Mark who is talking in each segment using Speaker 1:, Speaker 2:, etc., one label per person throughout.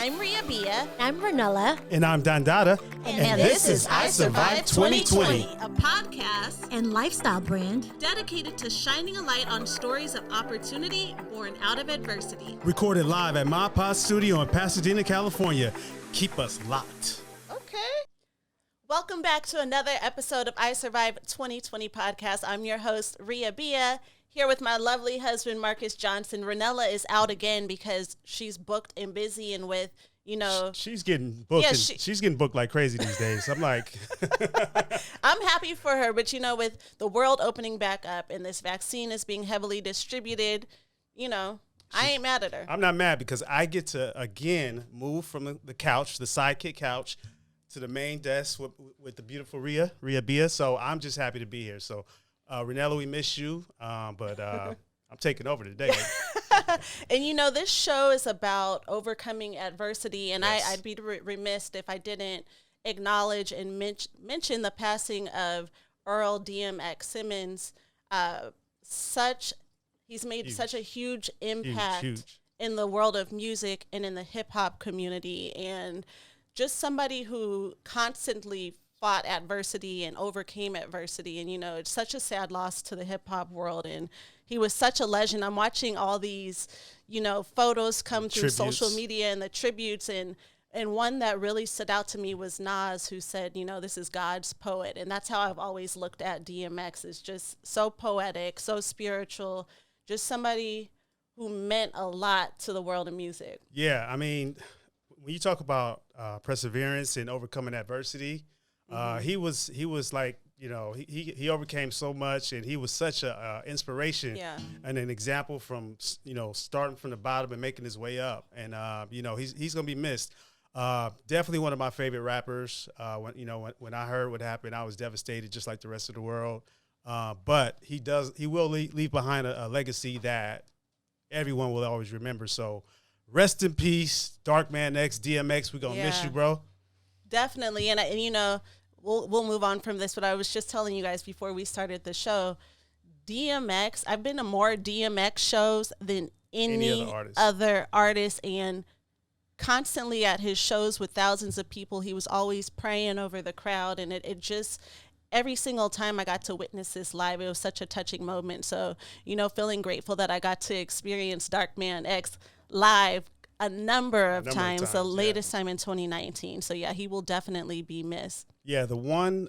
Speaker 1: I'm Ria Bia.
Speaker 2: I'm Ranella.
Speaker 3: And I'm Dandada.
Speaker 1: And this is I Survived 2020,
Speaker 4: a podcast
Speaker 2: And lifestyle brand.
Speaker 4: dedicated to shining a light on stories of opportunity born out of adversity.
Speaker 3: Recorded live at My Pod Studio in Pasadena, California. Keep us locked.
Speaker 1: Okay. Welcome back to another episode of I Survived 2020 podcast. I'm your host, Ria Bia, here with my lovely husband, Marcus Johnson. Ranella is out again because she's booked and busy and with, you know.
Speaker 3: She's getting booked.
Speaker 1: Yeah,
Speaker 3: she's getting booked like crazy these days. I'm like.
Speaker 1: I'm happy for her, but, you know, with the world opening back up and this vaccine is being heavily distributed, you know, I ain't mad at her.
Speaker 3: I'm not mad because I get to, again, move from the couch, the sidekick couch, to the main desk with the beautiful Ria Bia. So I'm just happy to be here. So, Ranella, we miss you, but I'm taking over today.
Speaker 1: And, you know, this show is about overcoming adversity, and yes. I'd be remiss if I didn't acknowledge and mention the passing of Earl DMX Simmons. He's made such a huge impact in the world of music and in the hip-hop community, and just somebody who constantly fought adversity and overcame adversity. And, you know, it's such a sad loss to the hip hop world. And he was such a legend. I'm watching all these, you know, photos come through social media and the tributes. And one that really stood out to me was Nas, who said, you know, this is God's poet. And that's how I've always looked at DMX, is just so poetic, so spiritual, just somebody who meant a lot to the world of music.
Speaker 3: Yeah, I mean, when you talk about perseverance and overcoming adversity, he was like, you know, he overcame so much, and he was such a inspiration and an example from, you know, starting from the bottom and making his way up. And you know, he's gonna be missed. Definitely one of my favorite rappers. When I heard what happened, I was devastated, just like the rest of the world. But he will leave behind a legacy that everyone will always remember. So rest in peace, Darkman X, DMX. We're going to miss you, bro.
Speaker 1: Definitely. And you know, we'll move on from this, but I was just telling you guys before we started the show, DMX, I've been to more DMX shows than any other artist, and constantly at his shows with thousands of people, he was always praying over the crowd, and it just, every single time I got to witness this live, it was such a touching moment. So, you know, feeling grateful that I got to experience Darkman X live a number of times, the latest time in 2019. So, yeah, he will definitely be missed. Yeah,
Speaker 3: the one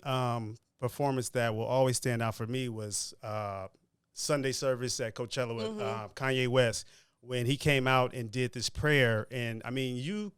Speaker 3: performance that will always stand out for me was Sunday service at Coachella with Kanye West, when he came out and did this prayer. And, I mean,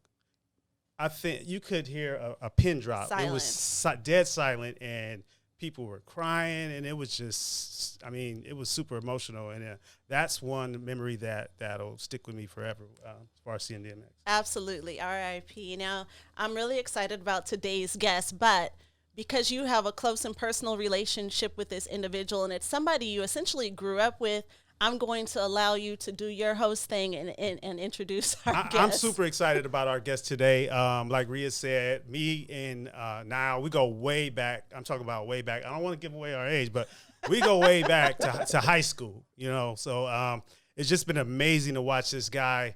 Speaker 3: I think you could hear a pin drop.
Speaker 1: Silent.
Speaker 3: It was dead silent, and people were crying, and it was just, I mean, it was super emotional. And that's one memory that'll stick with me forever as far as seeing DMX.
Speaker 1: Absolutely. R.I.P. Now, I'm really excited about today's guest, but because you have a close and personal relationship with this individual, and it's somebody you essentially grew up with, I'm going to allow you to do your host thing and introduce our guest.
Speaker 3: I'm super excited about our guest today. Like Ria said, me and Nile, we go way back. I'm talking about way back. I don't want to give away our age, but we go way back to high school, you know. So it's just been amazing to watch this guy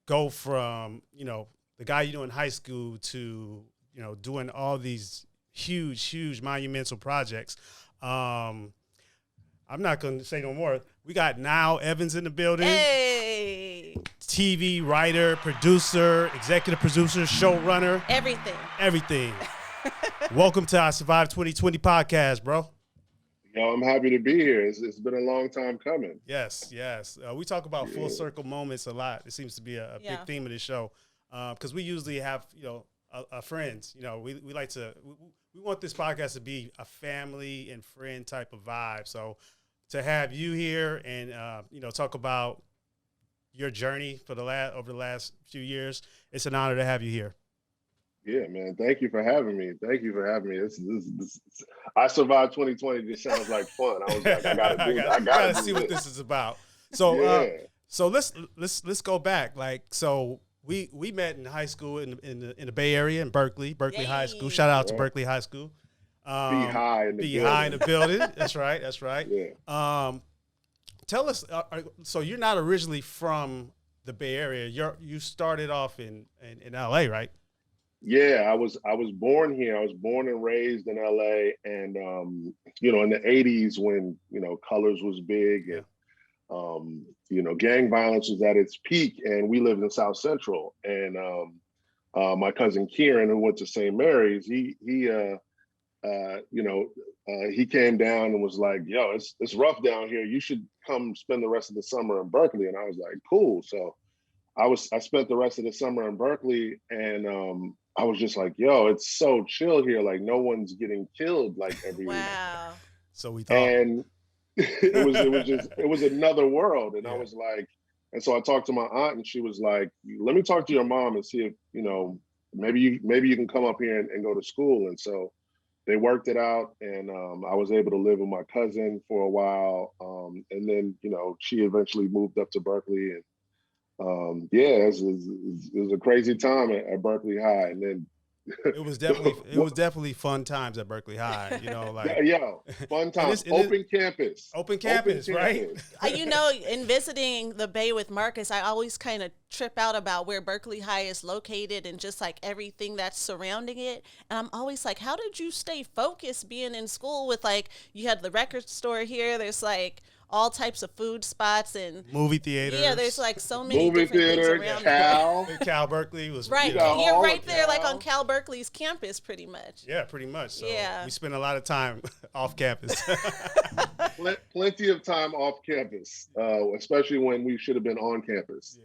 Speaker 3: go from, you know, the guy you know in high school to, you know, doing all these huge monumental projects. I'm not going to say no more. We got Nile Evans in the building.
Speaker 1: Hey!
Speaker 3: TV writer, producer, executive producer, showrunner.
Speaker 1: Everything.
Speaker 3: Welcome to I Survived 2020 podcast, bro.
Speaker 5: Yo, I'm happy to be here. It's been a long time coming.
Speaker 3: Yes. We talk about full circle moments a lot. It seems to be a big theme of this show, because we usually have, you know, friends. You know, we like to, we want this podcast to be a family and friend type of vibe. So to have you here and, you know, talk about your journey for over the last few years, it's an honor to have you here.
Speaker 5: Yeah, man. Thank you for having me. This I Survived 2020 just sounds like fun. I was like, I gotta
Speaker 3: see what this is about. So, so let's go back. Like, so we met in high school in the Bay Area in Berkeley High School. Shout out to Berkeley High School.
Speaker 5: Be high in
Speaker 3: the building. That's right.
Speaker 5: Yeah.
Speaker 3: Tell us. So you're not originally from the Bay Area. You started off in LA, right?
Speaker 5: Yeah, I was born here. I was born and raised in LA, and you know, in the '80s when, you know, Colors was big, and you know, gang violence was at its peak, and we lived in South Central. And my cousin Kieran, who went to St. Mary's, he he came down and was like, "Yo, it's rough down here. You should come spend the rest of the summer in Berkeley." And I was like, "Cool." So I spent the rest of the summer in Berkeley, and I was just like, "Yo, it's so chill here. Like, no one's getting killed like every week."
Speaker 1: Wow.
Speaker 3: So we thought,
Speaker 5: and it was another world. And I was like, and so I talked to my aunt, and she was like, "Let me talk to your mom and see if, you know, maybe you can come up here and go to school." And so they worked it out, and I was able to live with my cousin for a while. And then, you know, she eventually moved up to Berkeley, and it was a crazy time at Berkeley High. And then
Speaker 3: it was definitely fun times at Berkeley High, you know, like
Speaker 5: fun times. Open campus,
Speaker 3: right?
Speaker 1: You know, in visiting the Bay with Marcus, I always kind of trip out about where Berkeley High is located and just like everything that's surrounding it. And I'm always like, how did you stay focused being in school with, like, you had the record store here, there's like all types of food spots and
Speaker 3: movie theaters.
Speaker 1: Yeah, there's like so many different things around
Speaker 5: Cal.
Speaker 3: Cal Berkeley was
Speaker 1: right. You're right there, like on Cal Berkeley's campus, pretty much.
Speaker 3: Yeah, pretty much. So
Speaker 1: yeah,
Speaker 3: we spent a lot of time off campus.
Speaker 5: Plenty of time off campus, especially when we should have been on campus.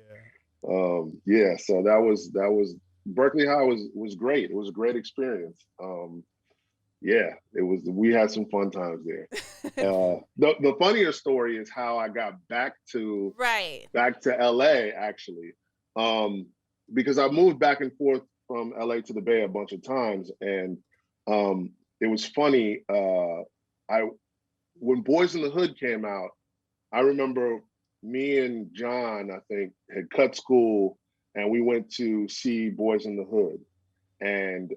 Speaker 3: Yeah.
Speaker 5: So that was Berkeley High was great. It was a great experience. It was. We had some fun times there. The funnier story is how I got back to LA, actually, because I moved back and forth from LA to the Bay a bunch of times, and it was funny. When Boys in the Hood came out, I remember me and John, I think, had cut school, and we went to see Boys in the Hood, and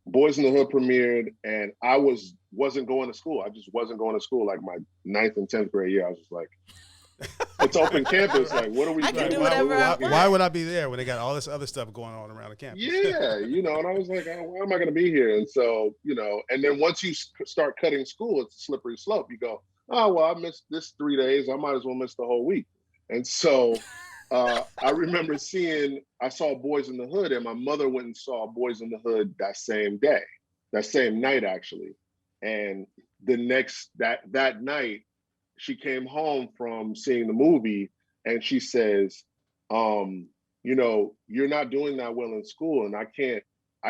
Speaker 5: Boys in the Hood premiered, and I wasn't going to school. I just wasn't going to school. Like my 9th and 10th grade year, I was just like, it's open campus. Like, what are we doing?
Speaker 3: Why would I be there when they got all this other stuff going on around the campus?
Speaker 5: Yeah, you know, and I was like, why am I going to be here? And so, you know, and then once you start cutting school, it's a slippery slope. You go, oh, well, I missed this 3 days. I might as well miss the whole week. And so I remember I saw Boys in the Hood, and my mother went and saw Boys in the Hood that same night, actually. And that night, she came home from seeing the movie, and she says, you know, you're not doing that well in school, and I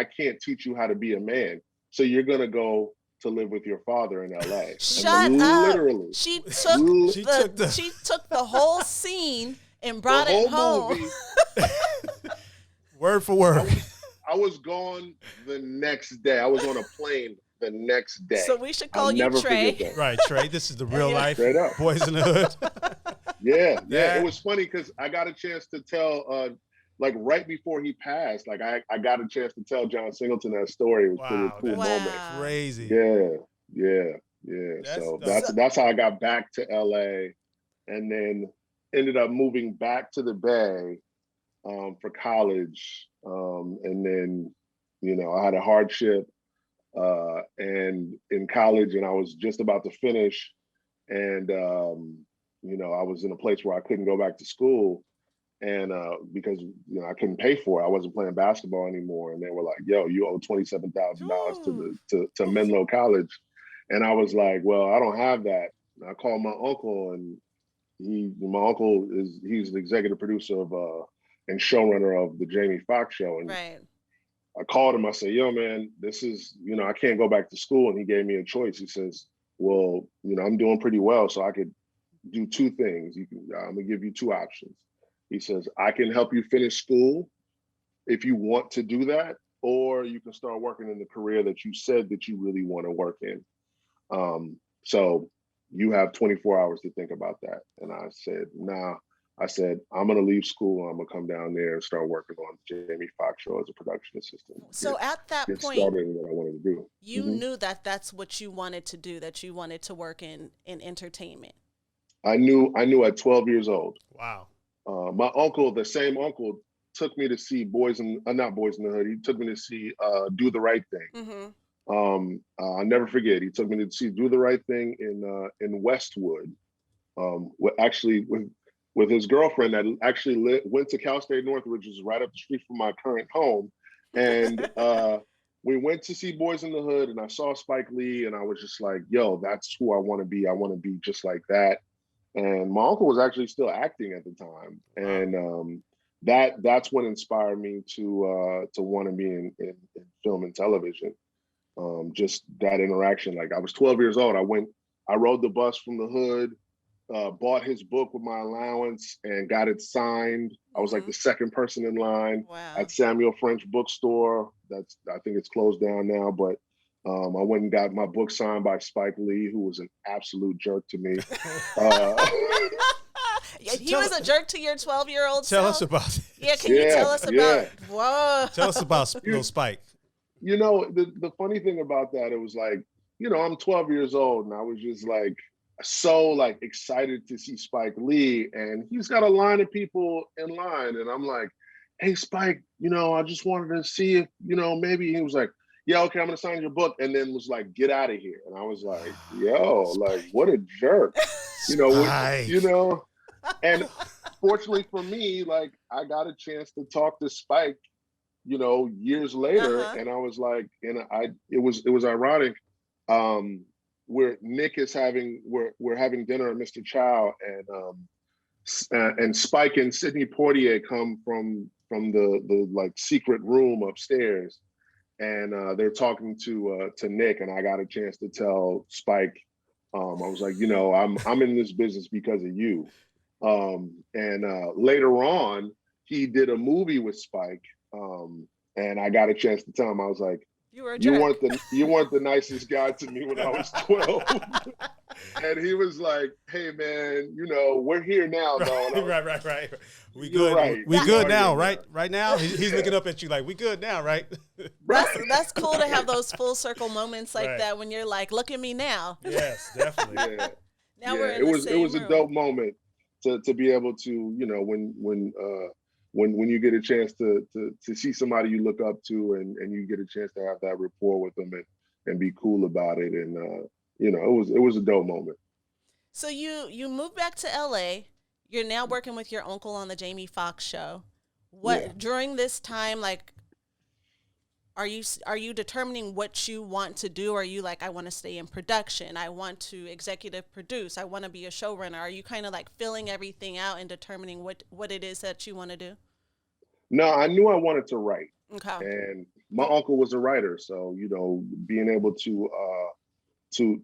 Speaker 5: can't teach you how to be a man. So you're going to go to live with your father in LA.
Speaker 1: Shut up. Literally. She took the whole scene and brought it home.
Speaker 3: Word for word.
Speaker 5: I was gone the next day. I was on a plane the next day.
Speaker 1: So we should call you Trey.
Speaker 3: Right, Trey. This is the real life
Speaker 5: up.
Speaker 3: Boys in the Hood.
Speaker 5: Yeah. It was funny because I got a chance to tell, like right before he passed, like I got a chance to tell John Singleton that story. It was a cool moment.
Speaker 3: Crazy.
Speaker 5: Yeah. So that's how I got back to LA, and then ended up moving back to the Bay for college. And then, you know, I had a hardship and in college, and I was just about to finish. And, you know, I was in a place where I couldn't go back to school, and because, you know, I couldn't pay for it. I wasn't playing basketball anymore. And they were like, yo, you owe $27,000 to Menlo College. And I was like, well, I don't have that. And I called my uncle, and my uncle he's the executive producer of and showrunner of the Jamie Foxx show. And I called him. I said, yo, man, this is, you know, I can't go back to school. And he gave me a choice. He says, well, you know, I'm doing pretty well, so I could do two things. I'm gonna give you two options. He says, I can help you finish school if you want to do that, or you can start working in the career that you said that you really want to work in. So you have 24 hours to think about that. And I said, nah. I said, I'm going to leave school, and I'm going to come down there and start working on the Jamie Foxx show as a production assistant.
Speaker 1: So at that point,
Speaker 5: started in what I wanted to do.
Speaker 1: You knew that that's what you wanted to do, that you wanted to work in entertainment.
Speaker 5: I knew at 12 years old.
Speaker 3: Wow.
Speaker 5: my uncle, the same uncle, took me to see not Boys in the Hood. He took me to see Do the Right Thing. I'll never forget. He took me to see Do the Right Thing in Westwood. With his girlfriend that actually went to Cal State Northridge, which is right up the street from my current home. And we went to see Boys in the Hood, and I saw Spike Lee, and I was just like, yo, that's who I want to be. I want to be just like that. And my uncle was actually still acting at the time. And that's what inspired me to want to be in film and television. Just that interaction. Like, I was 12 years old. I rode the bus from the hood, bought his book with my allowance and got it signed. I was like the second person in line at Samuel French bookstore. I think it's closed down now, but I went and got my book signed by Spike Lee, who was an absolute jerk to me.
Speaker 1: He was a jerk to your 12-year-old self?
Speaker 3: Tell us about it.
Speaker 1: Yeah, can you tell us about Whoa.
Speaker 3: Tell us about little Spike.
Speaker 5: You know, the funny thing about that, it was like, you know, I'm 12 years old, and I was just like, so like excited to see Spike Lee, and he's got a line of people in line, and I'm like, hey Spike, you know, I just wanted to see if, you know, maybe. He was like, yeah, okay, I'm gonna sign your book, and then was like, get out of here. And I was like, yo, like, what a jerk. You know, and fortunately for me, like, I got a chance to talk to Spike, you know, years later, and I was like, and it was ironic. Where Nick is we're having dinner at Mr. Chow, and Spike and Sidney Poitier come from the like secret room upstairs, and they're talking to Nick, and I got a chance to tell Spike, I was like, you know, I'm in this business because of you, and later on he did a movie with Spike, and I got a chance to tell him, I was like, you weren't the nicest guy to me when I was 12. And he was like, hey man, you know, we're here now, though.
Speaker 3: Right. We good. Right. We good now, right? Right now? He's looking up at you like, we good now, right?
Speaker 1: That's cool to have those full circle moments like that when you're like, look at me now.
Speaker 3: Yes, definitely.
Speaker 5: Yeah.
Speaker 1: Now we're in the same
Speaker 5: It was
Speaker 1: room.
Speaker 5: a dope moment to be able to, you know, when you get a chance to see somebody you look up to, and you get a chance to have that rapport with them and be cool about it, and you know, it was a dope moment.
Speaker 1: So you moved back to LA. You're now working with your uncle on the Jamie Foxx show. During this time, like, are you determining what you want to do? Are you like, I want to stay in production, I want to executive produce, I want to be a showrunner? Are you kind of like filling everything out and determining what it is that you want to do?
Speaker 5: No, I knew I wanted to write.
Speaker 1: Okay.
Speaker 5: And my uncle was a writer, so, you know, being able to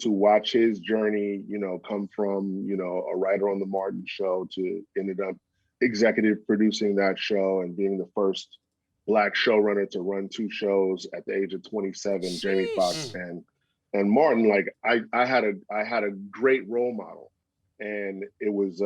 Speaker 5: watch his journey, you know, come from, you know, a writer on the Martin show to ended up executive producing that show and being the first Black showrunner to run 2 shows at the age of 27, Sheesh. Jamie Foxx and Martin. Like, I had a great role model, and it was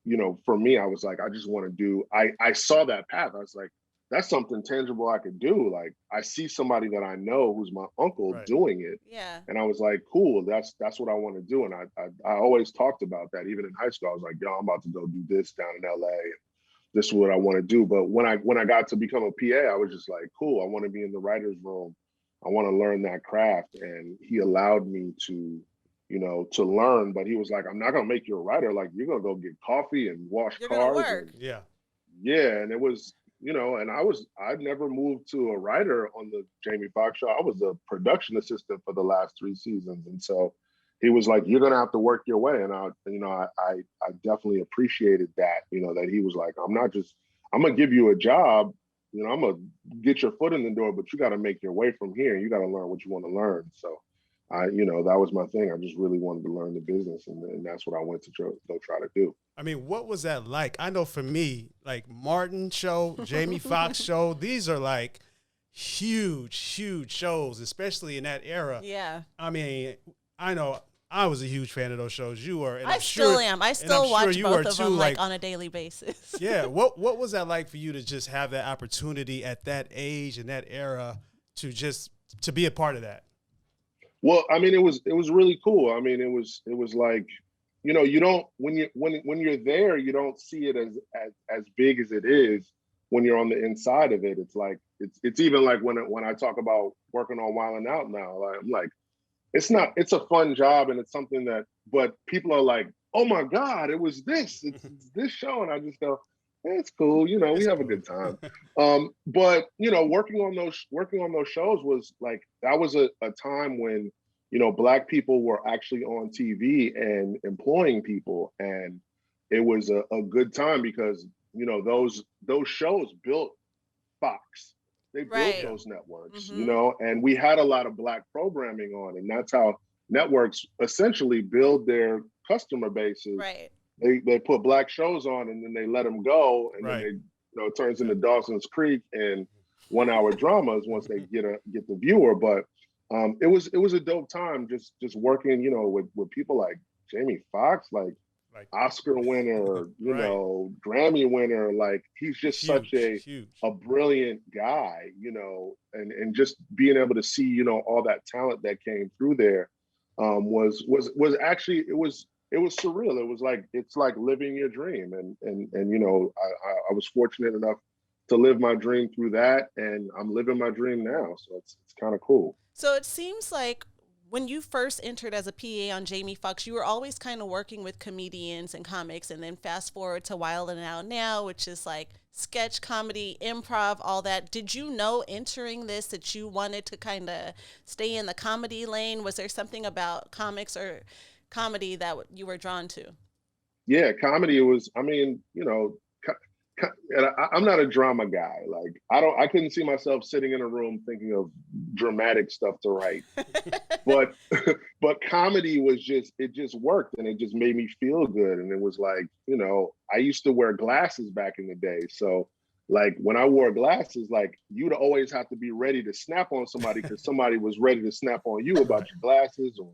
Speaker 5: you know, for me, I was like, I just want to do, I saw that path. I was like, that's something tangible I could do. Like, I see somebody that I know who's my uncle doing it.
Speaker 1: Yeah.
Speaker 5: And I was like, cool, that's what I want to do. And I always talked about that. Even in high school, I was like, yo, I'm about to go do this down in LA. And this is what I want to do. But when I got to become a PA, I was just like, cool, I want to be in the writer's room. I want to learn that craft. And he allowed me to, you know, to learn, but he was like, I'm not going to make you a writer. Like, you're going to go get coffee and wash cars.
Speaker 1: Work.
Speaker 3: Yeah.
Speaker 5: And it was, you know, and I'd never moved to a writer on the Jamie Foxx show. I was a production assistant for the last 3 seasons. And so he was like, you're going to have to work your way. And I definitely appreciated that, you know, that he was like, I'm going to give you a job, you know, I'm going to get your foot in the door, but you got to make your way from here. You got to learn what you want to learn. So you know, that was my thing. I just really wanted to learn the business, and that's what I went to go try to do.
Speaker 3: I mean, what was that like? I know for me, like Martin show, Jamie Foxx show, these are like huge shows, especially in that era.
Speaker 1: Yeah.
Speaker 3: I mean, I know I was a huge fan of those shows. You were, and
Speaker 1: I still am. I still watch both of them like on a daily basis.
Speaker 3: Yeah. What was that like for you to just have that opportunity at that age and that era to be a part of that?
Speaker 5: Well, I mean, it was really cool. I mean, it was like, you know, you don't, when you're there, you don't see it as big as it is when you're on the inside of it. It's like, it's even like when I talk about working on Wild 'N Out now, I'm like, it's a fun job and it's something that, but people are like, oh my God, it was this, it's this show. And I just go, it's cool, you know, we have a good time. But you know, working on those shows was like, that was a time when, you know, Black people were actually on TV and employing people. And it was a good time because, you know, those shows built Fox. They built those networks, you know, and we had a lot of Black programming on, and that's how networks essentially build their customer bases.
Speaker 1: Right.
Speaker 5: They put Black shows on and then they let them go, and then they, you know, it turns into Dawson's Creek and 1 hour dramas once they get the viewer. But it was a dope time just working, you know, with people like Jamie Foxx, like Oscar winner, you know, Grammy winner. Like, he's just such a brilliant guy, you know, and just being able to see, you know, all that talent that came through there was actually, it was surreal. It was like, it's like living your dream. And you know, I was fortunate enough to live my dream through that, and I'm living my dream now. So it's kind of cool.
Speaker 1: So it seems like when you first entered as a PA on Jamie Foxx, you were always kind of working with comedians and comics, and then fast forward to Wild 'N Out now, which is like sketch comedy, improv, all that. Did you know entering this that you wanted to kind of stay in the comedy lane? Was there something about comics or comedy that you were drawn to?
Speaker 5: Yeah, comedy was, I mean, you know, I'm not a drama guy. Like, I couldn't see myself sitting in a room thinking of dramatic stuff to write. but comedy was it just worked, and it just made me feel good. And it was like, you know, I used to wear glasses back in the day. So like, when I wore glasses, like, you'd always have to be ready to snap on somebody because somebody was ready to snap on you about your glasses or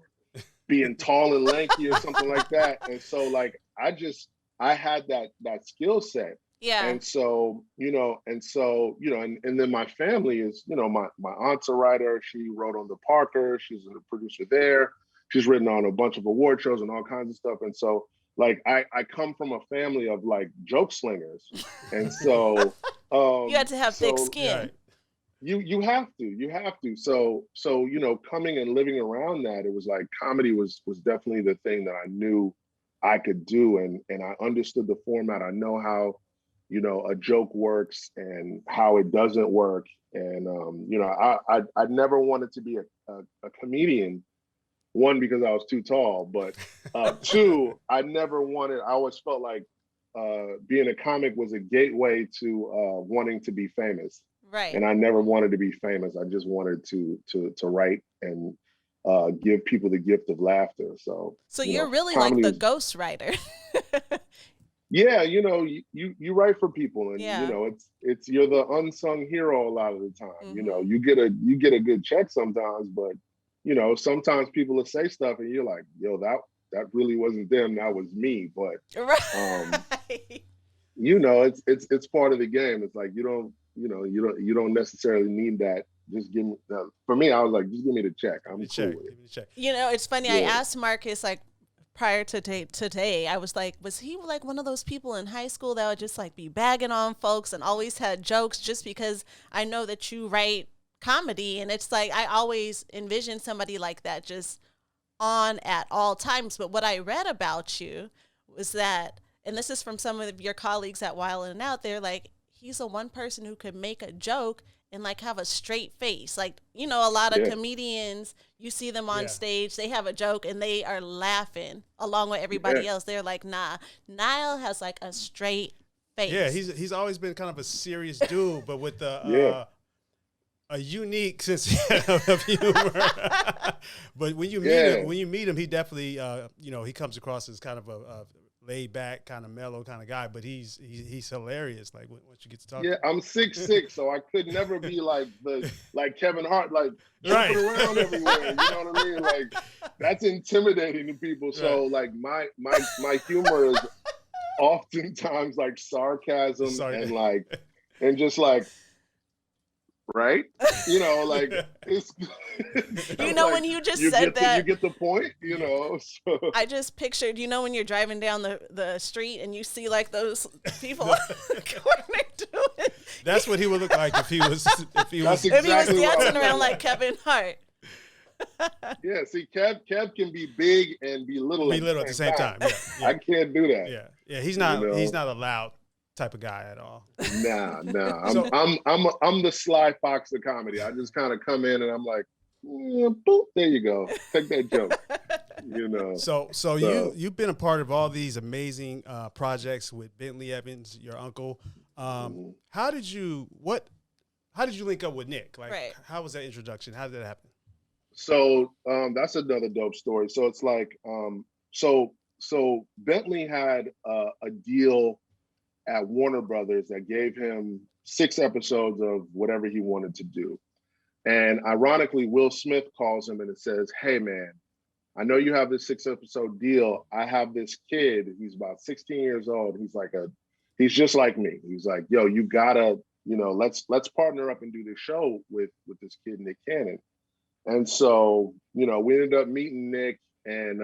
Speaker 5: being tall and lanky or something like that. And so like, I had that skill set.
Speaker 1: Yeah.
Speaker 5: And so, you know, and then my family is, you know, my aunt's a writer. She wrote on The Parker. She's a producer there. She's written on a bunch of award shows and all kinds of stuff. And so, like, I come from a family of like joke slingers. And so
Speaker 1: you had to have thick skin.
Speaker 5: You have to. So, you know, coming and living around that, it was like comedy was definitely the thing that I knew I could do. And I understood the format. I know how, you know, a joke works and how it doesn't work. And, you know, I never wanted to be a comedian, one, because I was too tall, but two, I always felt like being a comic was a gateway to wanting to be famous.
Speaker 1: Right.
Speaker 5: And I never wanted to be famous. I just wanted to write and give people the gift of laughter. So
Speaker 1: you're really like the ghost writer.
Speaker 5: Yeah, you know, you write for people, and you know, it's you're the unsung hero a lot of the time. You know, you get a good check sometimes, but you know, sometimes people will say stuff and you're like, yo, that really wasn't them, that was me. But you know, it's part of the game. It's like you don't necessarily need that. Just give me for me, I was like, just give me the check. I'm cool with it.
Speaker 1: You know, it's funny. Yeah. I asked Marcus, like, prior to today, I was like, was he like one of those people in high school that would just like be bagging on folks and always had jokes, just because I know that you write comedy? And it's like, I always envision somebody like that just on at all times. But what I read about you was that, and this is from some of your colleagues at Wild 'N Out, they're like, he's the one person who could make a joke and like have a straight face. Like, you know, a lot of comedians, you see them on stage, they have a joke and they are laughing along with everybody else. They're like, nah, Nile has like a straight face.
Speaker 3: Yeah, he's always been kind of a serious dude, but with a unique sense of humor. But when you meet him, he definitely, you know, he comes across as kind of a laid back, kind of mellow kind of guy, but he's hilarious. Like once you get to talk.
Speaker 5: Yeah, I'm 6'6", so I could never be like Kevin Hart, like jumping around everywhere. You know what I mean? Like, that's intimidating to people. So like my humor is oftentimes like sarcasm and just like right? You know, like it's.
Speaker 1: You know, like, when you just said that,
Speaker 5: you get the point. You know, so.
Speaker 1: I just pictured. You know, when you're driving down the street and you see like those people going to it.
Speaker 3: That's what he would look like if he was
Speaker 1: dancing around like Kevin Hart.
Speaker 5: Yeah, see, Kev can be big and be little. At the same time. Yeah. I can't do that.
Speaker 3: Yeah. He's not. He's not a loud type of guy at all.
Speaker 5: Nah. I'm the Sly Fox of comedy. I just kind of come in and I'm like, boop, there you go. Take that joke. You know.
Speaker 3: So you've been a part of all these amazing projects with Bentley Evans, your uncle. How did you link up with Nick? Like, how was that introduction? How did that happen?
Speaker 5: So that's another dope story. So it's like, so Bentley had a deal at Warner Brothers that gave him 6 episodes of whatever he wanted to do. And ironically, Will Smith calls him and it says, hey man, I know you have this 6-episode deal. I have this kid, he's about 16 years old. He's just like me. He's like, yo, you gotta, let's partner up and do this show with this kid, Nick Cannon. And so, we ended up meeting Nick and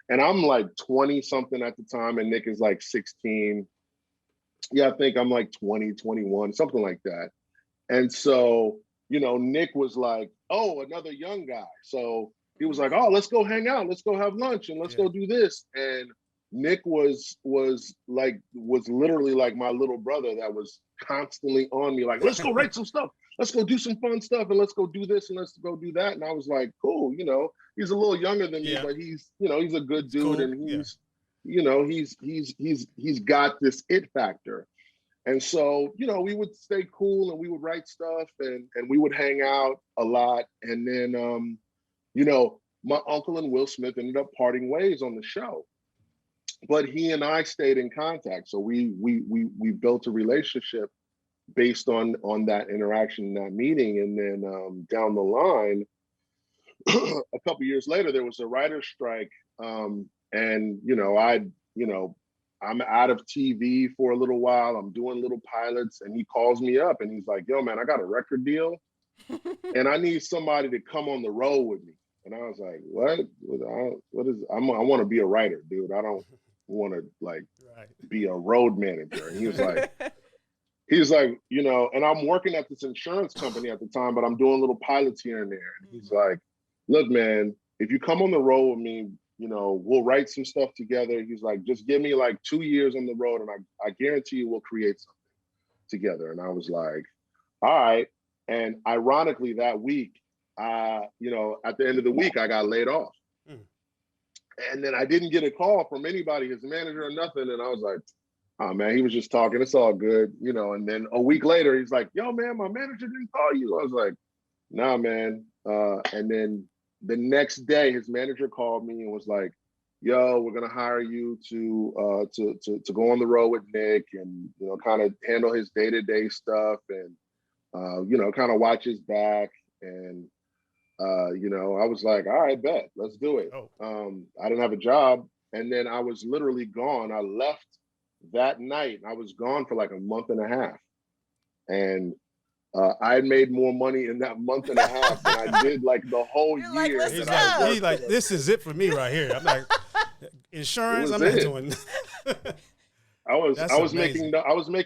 Speaker 5: I'm like 20 something at the time and Nick is like 16. Yeah, I think I'm like 20, 21, something like that. And so, Nick was like, oh, another young guy. So he was like, oh, let's go hang out. Let's go have lunch and let's go do this. And Nick was literally like my little brother that was constantly on me, like, let's go write some stuff. Let's go do some fun stuff and let's go do this and let's go do that. And I was like, cool, he's a little younger than me, but he's a good dude cool. And he's, he's got this it factor. And so, we would stay cool and we would write stuff and we would hang out a lot. And then, my uncle and Will Smith ended up parting ways on the show, but he and I stayed in contact. So we built a relationship based on that interaction, that meeting. And then down the line, a couple years later, there was a writer's strike. And, I'm out of TV for a little while. I'm doing little pilots and he calls me up and he's like, yo, man, I got a record deal and I need somebody to come on the road with me. And I was like, what is, I want to be a writer, dude. I don't want to be a road manager. And he was like, and I'm working at this insurance company at the time, but I'm doing little pilots here and there. And he's like, look, man, if you come on the road with me, we'll write some stuff together. He's like, just give me like 2 years on the road and I guarantee you we'll create something together. And I was like, all right. And ironically that week, at the end of the week, I got laid off. And then I didn't get a call from anybody, his manager or nothing. And I was like, oh man, he was just talking. It's all good, And then a week later, he's like, yo, man, my manager didn't call you. I was like, nah, man. And then the next day, his manager called me and was like, yo, we're going to hire you to go on the road with Nick and, kind of handle his day-to-day stuff and, kind of watch his back. And, I was like, all right, bet, let's do it. I didn't have a job. And then I was literally gone. I left that night. I was gone for like a month and a half. And I had made more money in that month and a half than I did like the whole year.
Speaker 3: He's like, this is it for me right here. I'm like, insurance, I'm not doing.
Speaker 5: I was making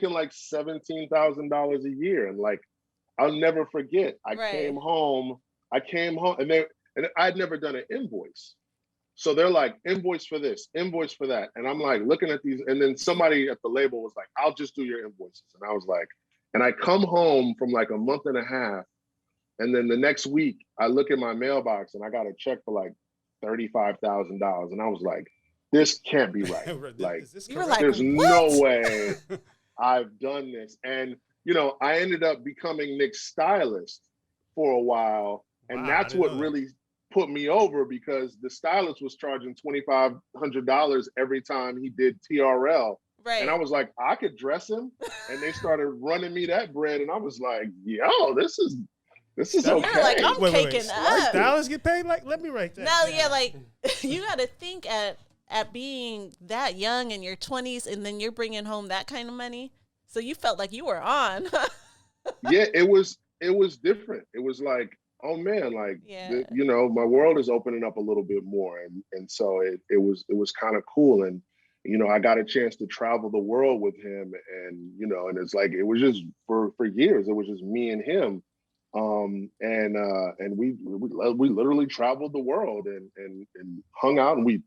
Speaker 5: like $17,000 a year, and like I'll never forget. I came home, and I'd never done an invoice. So they're like, invoice for this, invoice for that. And I'm like looking at these, and then somebody at the label was like, I'll just do your invoices. And I was like, and I come home from like a month and a half. And then the next week I look at my mailbox and I got a check for like $35,000. And I was like, this can't be right. Like, there's no way I've done this. And, I ended up becoming Nick's stylist for a while. And that's what really put me over, because the stylist was charging $2,500 every time he did TRL. Right. And I was like, I could dress him. And they started running me that bread. And I was like, yo, this is okay.
Speaker 1: You're like, I'm caking up.
Speaker 3: Dollars get paid? Like, let me write that.
Speaker 1: No, yeah, like you got to think at being that young in your 20s and then you're bringing home that kind of money. So you felt like you were on.
Speaker 5: Yeah, it was it was different. It was like, oh man, like
Speaker 1: yeah.
Speaker 5: you know, my world is opening up a little bit more, and so it was kind of cool, and you know, I got a chance to travel the world with him, and you know, and it's like it was just for years, it was just me and him, and we literally traveled the world and hung out, and we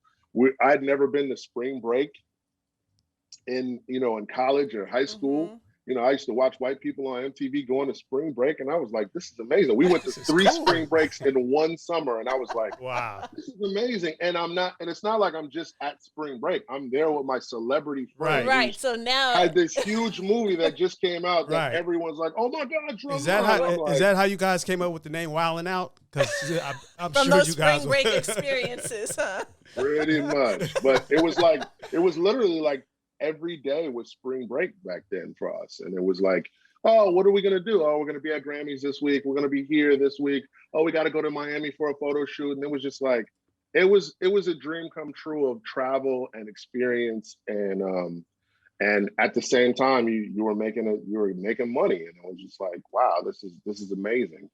Speaker 5: I'd never been to spring break in college or high school.
Speaker 1: Mm-hmm.
Speaker 5: You know, I used to watch white people on MTV going to spring break, and I was like, this is amazing. We went to 3 spring breaks in one summer, and I was like,
Speaker 3: wow,
Speaker 5: this is amazing. And it's not like I'm just at spring break. I'm there with my celebrity friends.
Speaker 1: Right. So now
Speaker 5: had this huge movie that just came out that
Speaker 3: right.
Speaker 5: everyone's like, oh my God,
Speaker 3: is that how you guys came up with the name Wildin' Out? Because I'm
Speaker 1: from
Speaker 3: sure
Speaker 1: those
Speaker 3: you guys
Speaker 1: spring break experiences, huh?
Speaker 5: Pretty much. But it was literally like every day was spring break back then for us. And it was like, oh, what are we going to do? Oh, we're going to be at Grammys this week. We're going to be here this week. Oh, we got to go to Miami for a photo shoot. And it was just like, it was a dream come true of travel and experience. And at the same time, you were making money. And it was just like, wow, this is amazing.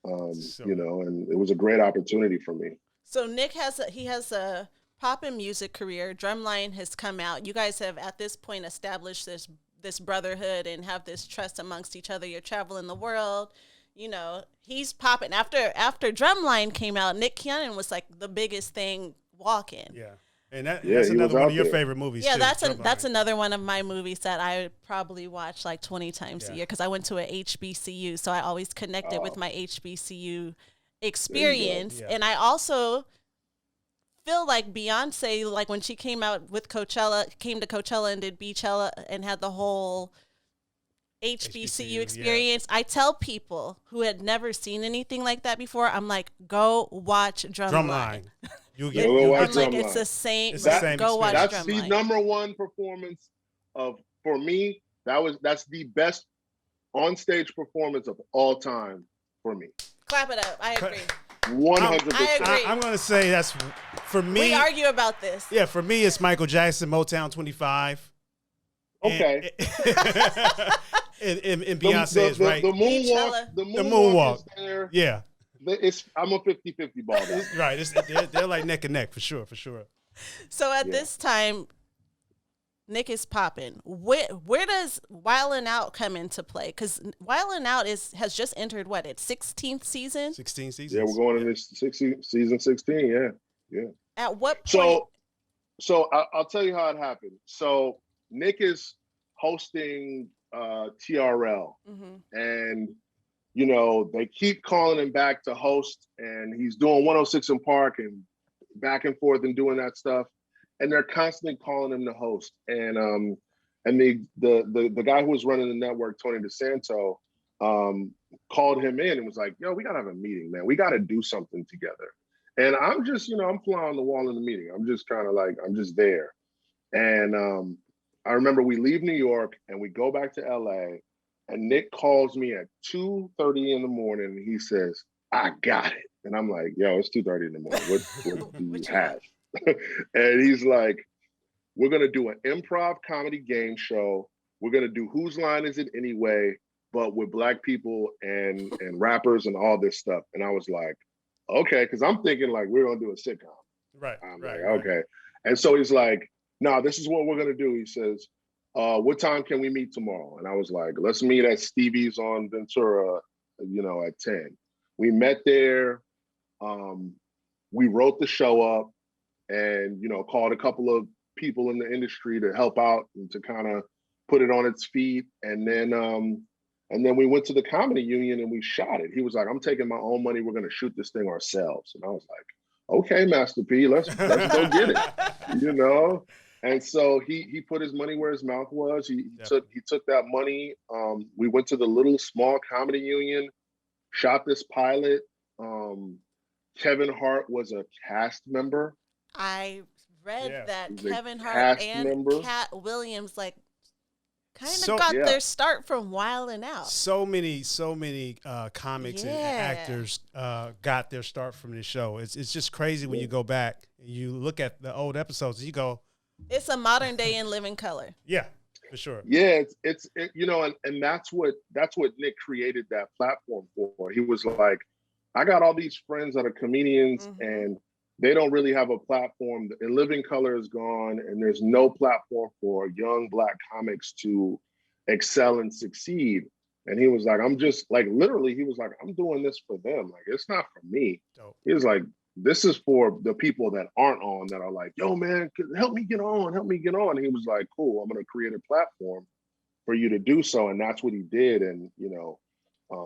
Speaker 5: You know, and it was a great opportunity for me.
Speaker 1: So Nick has a pop and music career. Drumline has come out. You guys have at this point established this brotherhood and have this trust amongst each other. You're traveling the world. You know, he's popping. After Drumline came out, Nick Cannon was like the biggest thing walking.
Speaker 3: Yeah. And that's another one of your favorite movies.
Speaker 1: Yeah,
Speaker 3: too,
Speaker 1: that's another one of my movies that I probably watch like 20 times a year because I went to a HBCU, so I always connected with my HBCU experience. And I also feel like Beyonce, like when she came out with came to Coachella and did Beachella and had the whole HBCU experience. Yeah. I tell people who had never seen anything like that before, I'm like, go watch Drumline.
Speaker 3: I'm
Speaker 1: like, it's the same. Go watch
Speaker 5: That's
Speaker 1: Drumline.
Speaker 5: the number one performance for me. That's the best on stage performance of all time for me.
Speaker 1: Clap it up. I agree.
Speaker 5: 100%.
Speaker 3: I'm going to say that's for me.
Speaker 1: We argue about this.
Speaker 3: Yeah, for me, it's Michael Jackson, Motown 25.
Speaker 5: Okay.
Speaker 3: And Beyonce is right.
Speaker 5: The moonwalk is there.
Speaker 3: Yeah.
Speaker 5: I'm a 50-50 ball.
Speaker 3: Right. They're like neck and neck for sure.
Speaker 1: So at this time, Nick is popping. Where does Wildin' Out come into play? Because Wildin' Out has just entered its 16th season?
Speaker 3: 16 seasons.
Speaker 5: Yeah, we're going into season 16. Yeah.
Speaker 1: At what point?
Speaker 5: So I'll tell you how it happened. So Nick is hosting TRL, and you know they keep calling him back to host, and he's doing 106 in Park and back and forth and doing that stuff. And they're constantly calling him to host. And the guy who was running the network, Tony DeSanto, called him in and was like, yo, we gotta have a meeting, man. We gotta do something together. And I'm just, I'm fly on the wall in the meeting. I'm just kind of like, I'm just there. And I remember we leave New York and we go back to LA, and Nick calls me at 2:30 in the morning and he says, I got it. And I'm like, yo, it's 2:30 in the morning. What do you have? And he's like, we're going to do an improv comedy game show. We're going to do Whose Line Is It Anyway, but with Black people and rappers and all this stuff. And I was like, okay, because I'm thinking like we're going to do a sitcom.
Speaker 3: Right.
Speaker 5: I'm like, okay. And so he's like, no, this is what we're going to do. He says, what time can we meet tomorrow? And I was like, let's meet at Stevie's on Ventura, at 10. We met there. We wrote the show up. And, called a couple of people in the industry to help out and to kind of put it on its feet. And then we went to the Comedy Union and we shot it. He was like, I'm taking my own money. We're going to shoot this thing ourselves. And I was like, okay, Master P, let's go get it, And so he put his money where his mouth was. He took that money. We went to the little small Comedy Union, shot this pilot. Kevin Hart was a cast member.
Speaker 1: I read that
Speaker 5: He's
Speaker 1: Kevin Hart and
Speaker 5: member.
Speaker 1: Cat Williams got their start from Wildin' Out.
Speaker 3: So many comics and actors got their start from this show. It's just crazy when you go back and you look at the old episodes and you go,
Speaker 1: it's a modern day In Living Color.
Speaker 3: Yeah. For sure.
Speaker 5: Yeah, you know, and that's what Nick created that platform for. He was like, I got all these friends that are comedians and they don't really have a platform. The Living Color is gone and there's no platform for young Black comics to excel and succeed. And he was like, I'm just like, literally, he was like, I'm doing this for them. Like, it's not for me.
Speaker 3: Dope.
Speaker 5: He was like, this is for the people that aren't on, that are like, yo, man, help me get on. And he was like, cool, I'm going to create a platform for you to do so. And that's what he did. And, you know,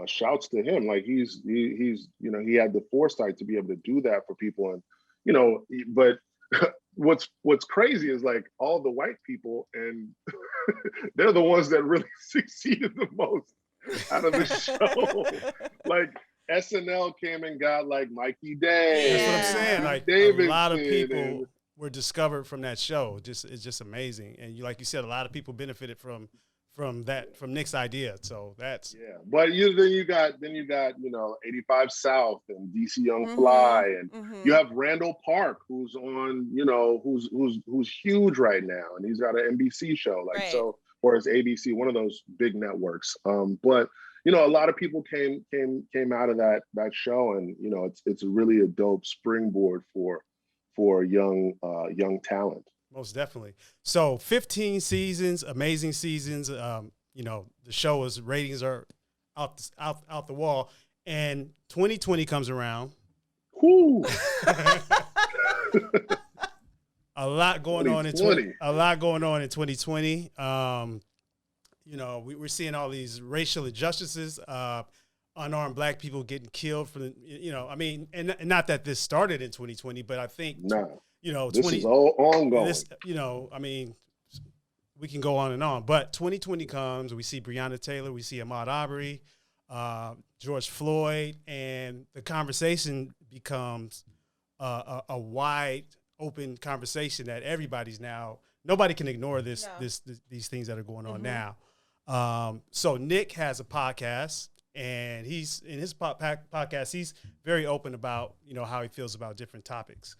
Speaker 5: shouts to him. Like he's, you know, he had the foresight to be able to do that for people. And, you know, but what's crazy is like all the white people, and they're the ones that really succeeded the most out of the show. Like SNL came and got like Mikey Day.
Speaker 3: That's what I'm saying. Like
Speaker 5: Davidson,
Speaker 3: a lot of people were discovered from that show. It's just amazing. And like you said, a lot of people benefited from Nick's idea. So that's
Speaker 5: But then you got you know 85 South and DC Young Fly, and you have Randall Park, who's on, you know, who's huge right now, and he's got an NBC show, like so, or it's ABC, one of those big networks. But you know, a lot of people came out of that show, and you know, it's really a dope springboard for young talent.
Speaker 3: Most definitely. So 15 seasons, amazing seasons. You know, the show is ratings are out the wall, and 2020 comes around.
Speaker 5: Whoo.
Speaker 3: A lot going on in 2020. You know, we're seeing all these racial injustices, unarmed Black people getting killed for the, you know, I mean, and not that this started in 2020, but I think you know,
Speaker 5: this is all ongoing.
Speaker 3: This, you know, I mean, we can go on and on, but 2020 comes, we see Breonna Taylor, we see Ahmaud Arbery, George Floyd, and the conversation becomes a wide open conversation that nobody can ignore these things that are going on now. So Nick has a podcast, and he's in his podcast, he's very open about, you know, how he feels about different topics.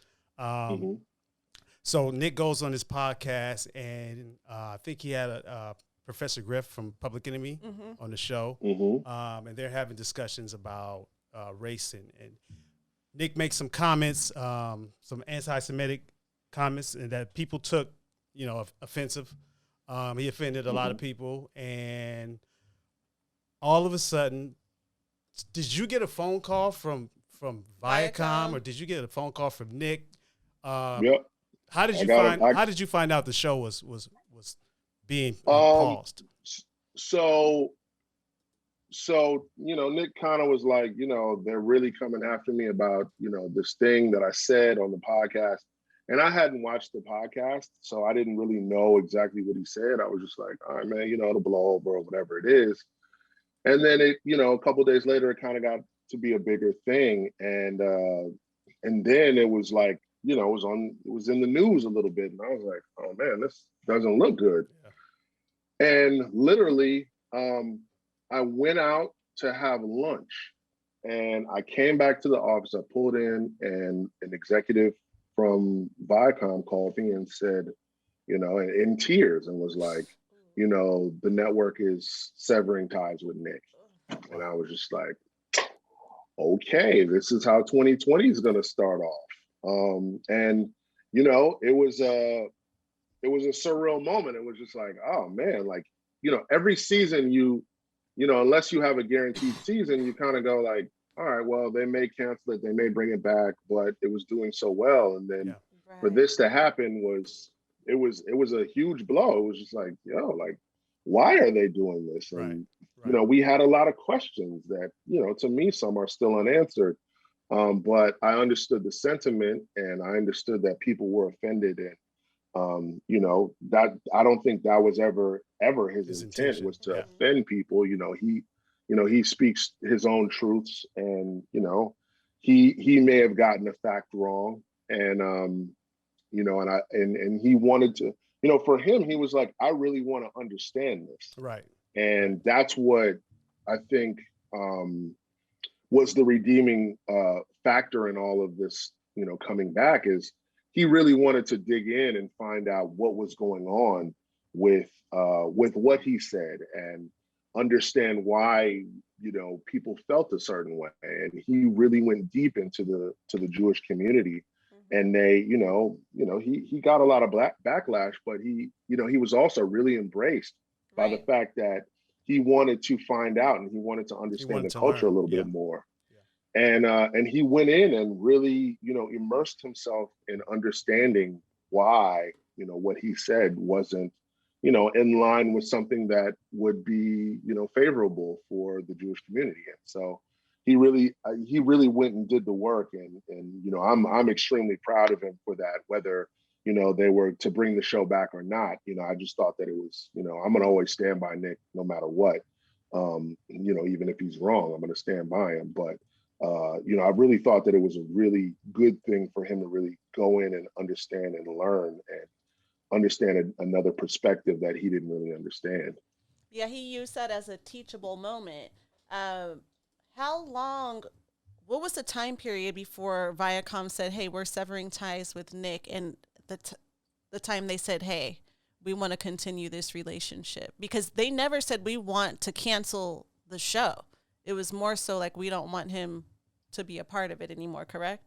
Speaker 3: So Nick goes on his podcast, and I think he had Professor Griff from Public Enemy on the show, and they're having discussions about race, and Nick makes some comments, some anti-Semitic comments, and that people took, you know, offensive. He offended a lot of people, and all of a sudden, did you get a phone call from Viacom, or did you get a phone call from Nick?
Speaker 5: Yep.
Speaker 3: How did you find out the show was being paused?
Speaker 5: So you know, Nick kind of was like, you know, they're really coming after me about, you know, this thing that I said on the podcast, and I hadn't watched the podcast, so I didn't really know exactly what he said. I was just like, all right, man, you know, it'll blow over or whatever it is. And then it, you know, a couple of days later, it kind of got to be a bigger thing, and then it was like, you know, it was in the news a little bit, and I was like, oh man, this doesn't look good. Yeah. And literally, I went out to have lunch, and I came back to the office. I pulled in, and an executive from Viacom called me and said, you know, in tears, and was like, you know, the network is severing ties with Nick. And I was just like, okay, this is how 2020 is going to start off. And you know, it was a surreal moment. It was just like, oh man, like, you know, every season you know, unless you have a guaranteed season, you kind of go like, all right, well, they may cancel it, they may bring it back, but it was doing so well. And then for this to happen it was a huge blow. It was just like, yo, like, why are they doing this? And you know, we had a lot of questions that, you know, to me, some are still unanswered. But I understood the sentiment, and I understood that people were offended, and you know, that I don't think that was ever his intent was to offend people. You know, he speaks his own truths, and you know, he may have gotten a fact wrong, and you know, and he wanted to, you know, for him, he was like, I really want to understand this,
Speaker 3: right? And
Speaker 5: that's what I think was the redeeming factor in all of this, you know, coming back, is he really wanted to dig in and find out what was going on with what he said and understand why, you know, people felt a certain way. And he really went deep into the Jewish community. And they, you know, he got a lot of backlash, but he, you know, he was also really embraced by the fact that he wanted to find out and he wanted to understand the culture a little bit more. And he went in and really, you know, immersed himself in understanding why, you know, what he said wasn't, you know, in line with something that would be, you know, favorable for the Jewish community. And so he really went and did the work. And you know, I'm extremely proud of him for that, whether, you know, they were to bring the show back or not. You know, I just thought that it was, you know, I'm going to always stand by Nick no matter what. You know, even if he's wrong, I'm going to stand by him. But, you know, I really thought that it was a really good thing for him to really go in and understand and learn and understand another perspective that he didn't really understand.
Speaker 1: Yeah, he used that as a teachable moment. How long, what was the time period before Viacom said, hey, we're severing ties with Nick, and the time they said, hey, we want to continue this relationship? Because they never said we want to cancel the show. It was more so like we don't want him to be a part of it anymore, correct?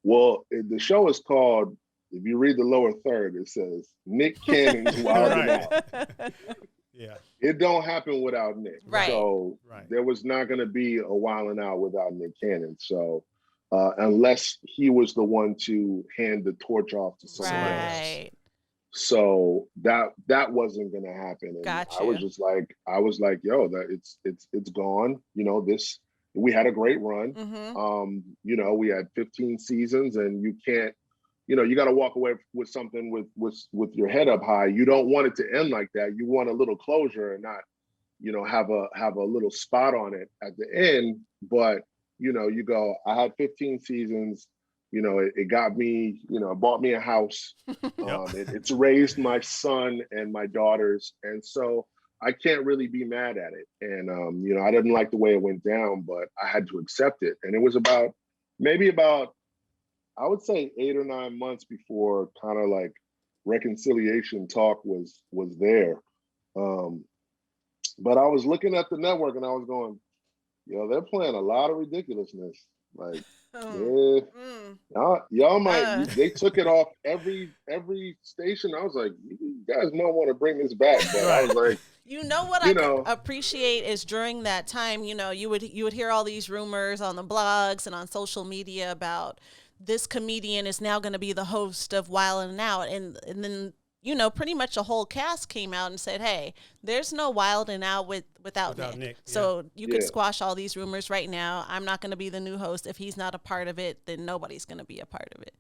Speaker 5: Well, the show is called, if you read the lower third, it says Nick Cannon's Wild and Out.
Speaker 3: Yeah.
Speaker 5: It don't happen without Nick.
Speaker 1: Right.
Speaker 5: So there was not going to be a Wild and Out without Nick Cannon. So unless he was the one to hand the torch off to someone else. So that wasn't going to happen. And
Speaker 1: Gotcha.
Speaker 5: I was like, yo, that it's gone. You know, we had a great run. You know, we had 15 seasons, and you can't, you know, you got to walk away with something with your head up high. You don't want it to end like that. You want a little closure and not, you know, have a little spot on it at the end. But, you know, you go, I had 15 seasons, you know, it got me, you know, it bought me a house. It's raised my son and my daughters. And so I can't really be mad at it. And, you know, I didn't like the way it went down, but I had to accept it. And it was maybe about, I would say 8 or 9 months before kind of like reconciliation talk was there. But I was looking at the network and I was going, yo, they're playing a lot of ridiculousness. Like, y'all might, they took it off every station. I was like, you guys might want to bring this back. But I was like,
Speaker 1: you know what I could appreciate is during that time, you know, you would hear all these rumors on the blogs and on social media about this comedian is now going to be the host of Wild and Out. And then, you know, pretty much the whole cast came out and said, hey, there's no Wild and Out without Nick. So you could squash all these rumors right now. I'm not going to be the new host. If he's not a part of it, then nobody's going to be a part of it.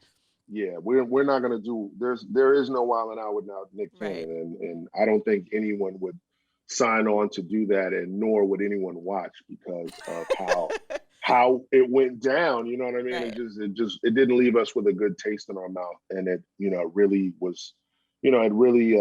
Speaker 5: Yeah, we're not going to do, there is no Wild and Out without Nick Cannon. And I don't think anyone would sign on to do that, and nor would anyone watch because of how it went down, you know what I mean? Right. It didn't leave us with a good taste in our mouth. And it, you know, really was, you know, it really,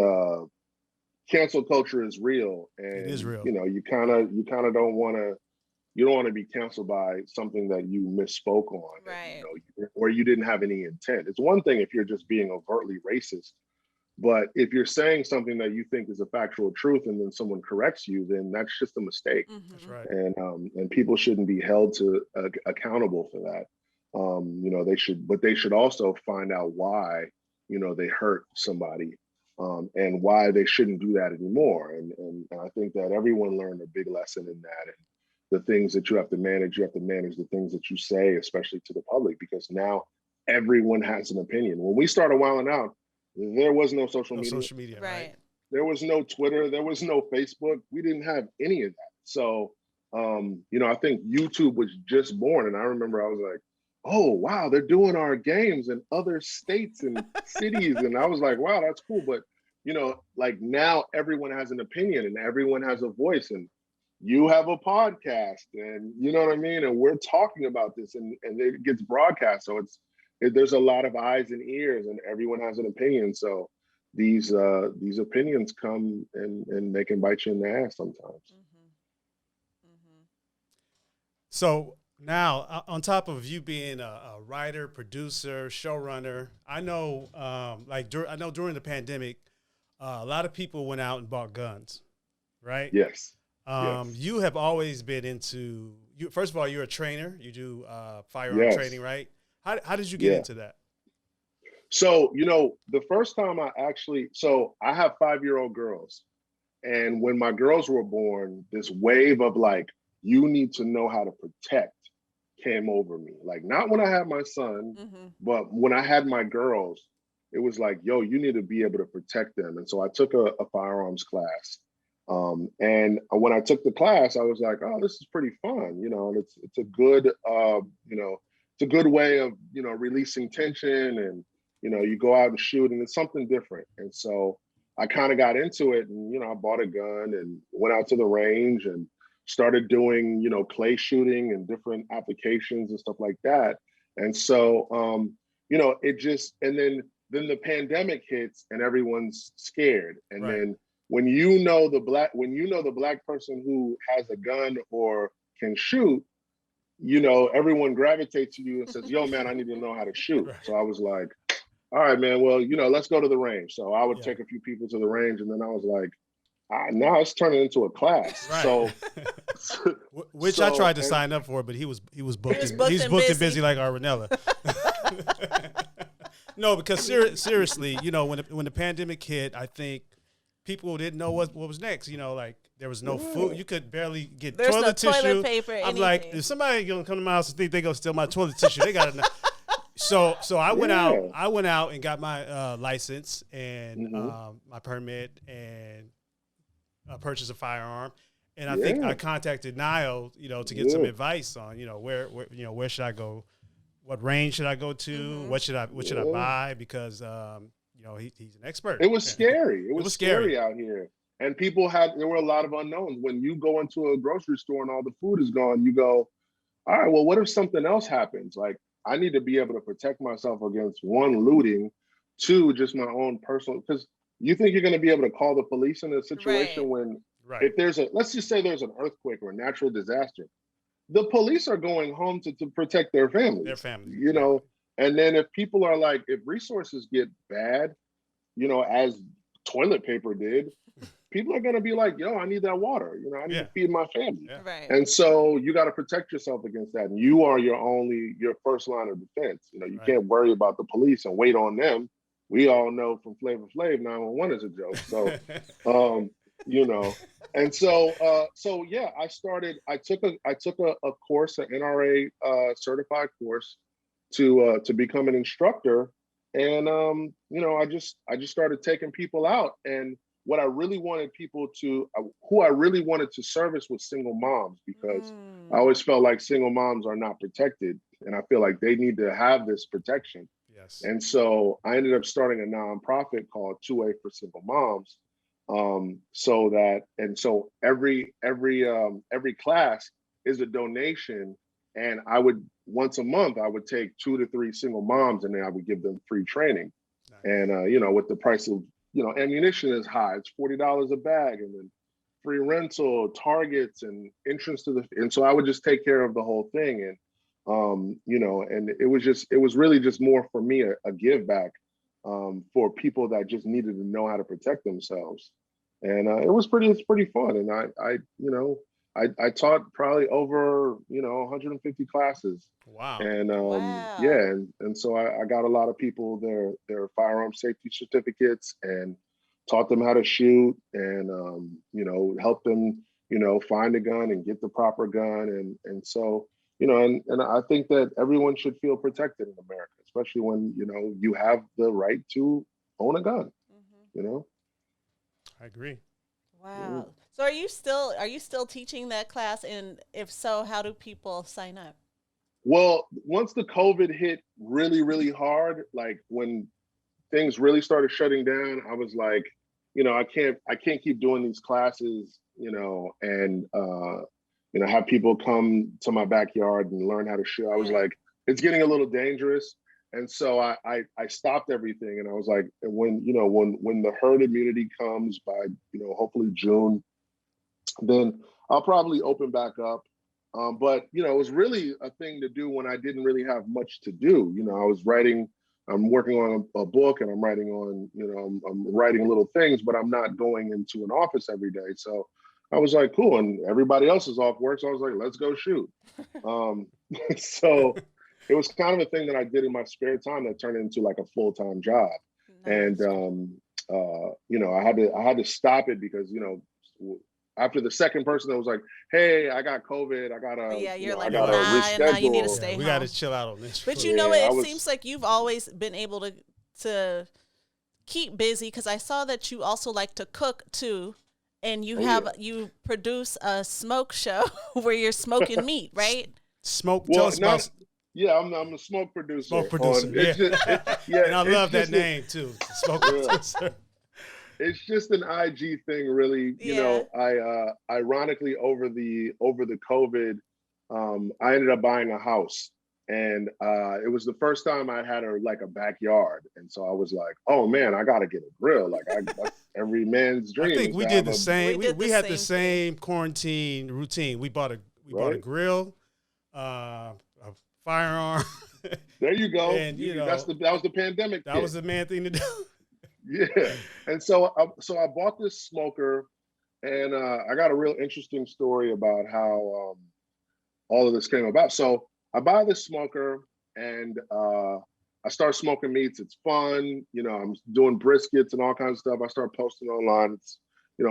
Speaker 5: cancel culture is real. And it is real. You know, you kind of don't want to be canceled by something that you misspoke on, right? And, you know, or you didn't have any intent. It's one thing if you're just being overtly racist, but if you're saying something that you think is a factual truth and then someone corrects you, then that's just a mistake.
Speaker 3: That's right.
Speaker 5: And people shouldn't be held to accountable for that. You know, they should also find out why, you know, they hurt somebody, and why they shouldn't do that anymore. And I think that everyone learned a big lesson in that. And the things that you have to manage the things that you say, especially to the public, because now everyone has an opinion. When we started Wilding Out, there was no social media.
Speaker 1: Right.
Speaker 5: There was no Twitter. There was no Facebook. We didn't have any of that. So, you know, I think YouTube was just born. And I remember I was like, oh, wow, they're doing our games in other states and cities. And I was like, wow, that's cool. But, you know, like now everyone has an opinion and everyone has a voice. And you have a podcast and you know what I mean? And we're talking about this and it gets broadcast. So there's a lot of eyes and ears and everyone has an opinion. So these opinions come and they can bite you in the ass sometimes.
Speaker 3: So now, on top of you being a writer, producer, showrunner, I know, during the pandemic, a lot of people went out and bought guns, right?
Speaker 5: Yes.
Speaker 3: You have always been into. First of all, you're a trainer. You do firearm training, right? How did you get into that?
Speaker 5: So, the first time I have 5-year-old girls. And when my girls were born, this wave of like, you need to know how to protect came over me. Like, not when I had my son, but when I had my girls, it was like, yo, you need to be able to protect them. And so I took a firearms class. And when I took the class, I was like, oh, this is pretty fun, and it's a good, it's a good way of, releasing tension, and, you go out and shoot, and it's something different. And so I kind of got into it, and, I bought a gun and went out to the range and started doing, clay shooting and different applications and stuff like that. And so, it just, and then the pandemic hits and everyone's scared. And then when the black person who has a gun or can shoot, everyone gravitates to you and says, yo, man, I need to know how to shoot. So I was like, all right, man, well, let's go to the range. So I would take a few people to the range, and then I was like, now it's turning into a class.
Speaker 3: Right.
Speaker 5: So,
Speaker 3: I tried to sign up for, but he was booked. He's booked and busy like Arvinella. No, because seriously, when the pandemic hit, I think people didn't know what was next. Like there was no food. You could barely get toilet tissue.
Speaker 1: Toilet paper,
Speaker 3: I'm like, if somebody gonna come to my house and think they gonna steal my toilet tissue, they gotta know. So I went out. I went out and got my license and my permit and purchased a firearm. And I think I contacted Nile, to get some advice on, where should I go, what range should I go to, what should I buy, because he's an expert.
Speaker 5: It was scary. It was scary out here, and there were a lot of unknowns. When you go into a grocery store and all the food is gone, you go, all right, well, what if something else happens? Like, I need to be able to protect myself against, one, looting, two, just my own personal, because you think you're going to be able to call the police in a situation when, if let's just say there's an earthquake or a natural disaster, the police are going home to protect their families. And then if people are like, if resources get bad, as toilet paper did, people are going to be like, yo, I need that water. I need to feed my family.
Speaker 3: Yeah.
Speaker 1: Right.
Speaker 5: And so you got to protect yourself against that. And you are your first line of defense. You can't worry about the police and wait on them. We all know from Flavor Flav 911 is a joke. So, and so yeah, I took a course, an NRA certified course to become an instructor. And, I just started taking people out. And what I really wanted who I really wanted to service was single moms, because I always felt like single moms are not protected. And I feel like they need to have this protection.
Speaker 3: Yes.
Speaker 5: And so I ended up starting a nonprofit called 2A for Single Moms. So every class is a donation. And once a month, I would take 2 to 3 single moms, and then I would give them free training. Nice. And, with the price of, ammunition is high. It's $40 a bag, and then free rental, targets, and entrance and so I would just take care of the whole thing. And, and it was really just more for me, a give back, for people that just needed to know how to protect themselves. And, it's pretty fun. And I taught probably over, 150 classes.
Speaker 3: Wow.
Speaker 5: And and so I got a lot of people their firearm safety certificates, and taught them how to shoot, and helped them, find a gun and get the proper gun. And so, and I think that everyone should feel protected in America, especially when, you have the right to own a gun.
Speaker 3: I agree.
Speaker 1: Wow. So are you still teaching that class? And if so, how do people sign up?
Speaker 5: Well, once the COVID hit really, really hard, like when things really started shutting down, I was like, I can't keep doing these classes, and have people come to my backyard and learn how to shoot. I was like, it's getting a little dangerous. And so I stopped everything, and I was like, when the herd immunity comes by, hopefully June, then I'll probably open back up. But, it was really a thing to do when I didn't really have much to do. I was writing I'm working on a book and I'm writing on, I'm writing little things, but I'm not going into an office every day. So I was like, cool. And everybody else is off work. So I was like, let's go shoot. So it was kind of a thing that I did in my spare time that turned into like a full-time job. Nice. And, I had to stop it because, after the second person that was like, hey, I got COVID, I gotta, I gotta reschedule.
Speaker 1: Nah, you need to stay home.
Speaker 3: We gotta chill out on this.
Speaker 1: But it seems like you've always been able to keep busy, because I saw that you also like to cook too, and you produce a smoke show where you're smoking meat, right?
Speaker 3: Tell us about.
Speaker 5: Yeah, I'm a smoke producer.
Speaker 3: Smoke producer, and I love that name too, smoke producer.
Speaker 5: It's just an IG thing, really. I ironically over the COVID, I ended up buying a house, and it was the first time I had a backyard, and so I was like, oh man, I gotta get a grill. Like that's every man's dream.
Speaker 3: I think we did the same. We had the same quarantine routine. We bought a grill, a firearm.
Speaker 5: There you go.
Speaker 3: And
Speaker 5: that was the pandemic.
Speaker 3: That was the man thing to do.
Speaker 5: Yeah, and so I bought this smoker, and I got a real interesting story about how all of this came about. So I buy this smoker, and I start smoking meats. It's fun, I'm doing briskets and all kinds of stuff. I start posting online. It's,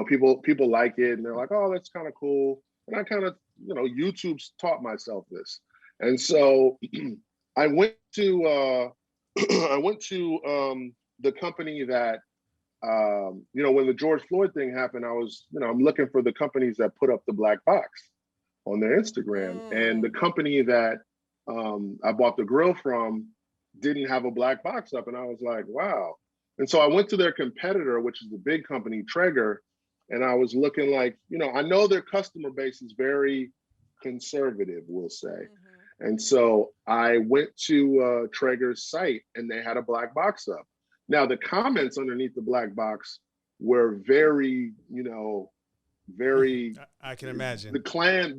Speaker 5: people like it, and they're like, oh, that's kind of cool. And I kind of, YouTube's taught myself this, and so I went to the company that, when the George Floyd thing happened, I was, I'm looking for the companies that put up the black box on their Instagram. And the company that I bought the grill from didn't have a black box up. And I was like, wow. And so I went to their competitor, which is the big company, Traeger. And I was looking like, I know their customer base is very conservative, we'll say. Mm-hmm. And so I went to Traeger's site, and they had a black box up. Now, the comments underneath the black box were very, very.
Speaker 3: I can imagine.
Speaker 5: The Klan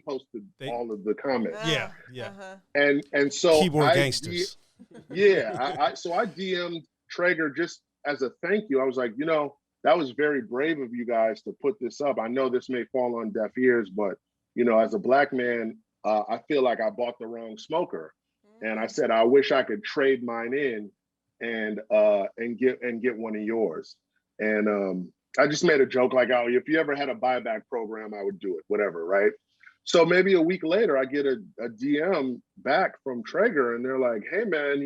Speaker 5: posted all of the comments.
Speaker 3: Yeah.
Speaker 5: And so
Speaker 3: keyboard gangsters.
Speaker 5: So I DM'd Traeger just as a thank you. I was like, that was very brave of you guys to put this up. I know this may fall on deaf ears, but as a black man, I feel like I bought the wrong smoker. And I said, I wish I could trade mine in and get one of yours. And I just made a joke like, oh, if you ever had a buyback program, I would do it, whatever, right? So maybe a week later, I get a DM back from Traeger, and they're like, hey man,